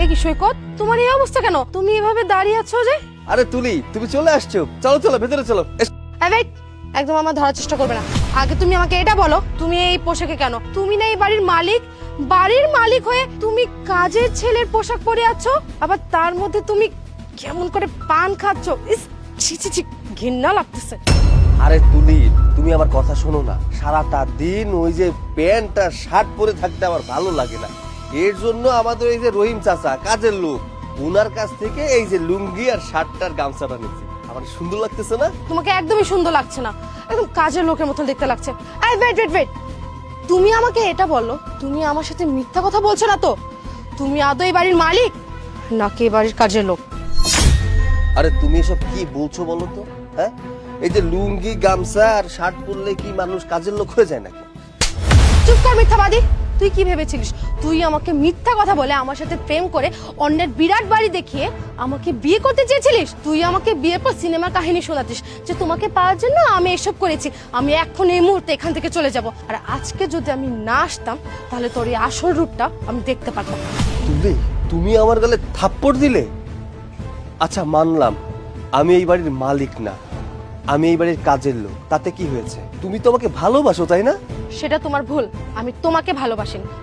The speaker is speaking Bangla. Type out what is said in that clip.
এ কি সৈকত, তোমার এই অবস্থা কেন? তুমি এভাবে দাঁড়িয়ে আছো যে? আরে তুলি, তুমি চলে আসছো, চলো চলো ভেতরে চলো। ওয়েট, একদম আমার ধরার চেষ্টা করবে না। আগে তুমি আমাকে এটা বলো, তুমি এই পোশাকে কেন? তুমি না এই বাড়ির মালিক? বাড়ির মালিক হয়ে তুমি কাজের ছেলের পোশাক পরে আছো, আবার তার মধ্যে তুমি কেমন করে পান খাচ্ছো। ইস, ছি ছি ছি, ঘৃণা লাগতেছে। আরে তুলি, তুমি আমার কথা শোনো না। সারাটা দিন ওই যে প্যান্ট আর শার্ট পরে থাকতে আমার ভালো লাগে না। এর জন্য আমাদের এই যে রহিম চাচা, কাজের লোক, ওনার কাছ থেকে এই যে লুঙ্গি আর শার্টটার গামছাটা নিচ্ছি। আমার সুন্দর লাগতেছে না? তোমাকে একদমই সুন্দর লাগছে না, একদম কাজের লোকের মতো দেখতে লাগছে। এই ওয়েট ওয়েট ওয়েট, তুমি আমাকে এটা বলো, তুমি আমার সাথে মিথ্যা কথা বলছো না তো? তুমি আদৌ এই বাড়ির মালিক নাকি এই বাড়ির কাজের লোক? আরে তুমি এসব কি বলছো বলো তো? হ্যাঁ, এই যে লুঙ্গি গামছা আর শার্ট পরলে কি মানুষ কাজের লোক হয়ে যায় নাকি? চুপ কর মিথ্যাবাদী। তুই কি ভেবেছিলিস তুই আমাকে মিথ্যা কথা বলে আমার সাথে প্রেম করে অন্যের বিরাট বাড়ি দেখিয়ে আমাকে বিয়ে করতে চেয়েছিলিস? তুই আমাকে বিয়ের পর সিনেমার কাহিনী শোনাতিস যে তোমাকে পাওয়ার জন্য আমি এসব করেছি। আমি এখন এই মুহূর্তে এখান থেকে চলে যাব। আর আজকে যদি আমি না আসতাম তাহলে তোর এই আসল রূপটা আমি দেখতে পারতাম। তুলি, তুমি আমার গালে থাপ্পড় দিলে? আচ্ছা মানলাম, আমি এই বাড়ির মালিক না, আমি এই বাড়ির কাজের লোক। তাতে কি হয়েছে? তুমি তো আমাকে ভালোবাসো, তাই না? সেটা তোমার ভুল। আমি তোমাকে ভালোবাসিনি,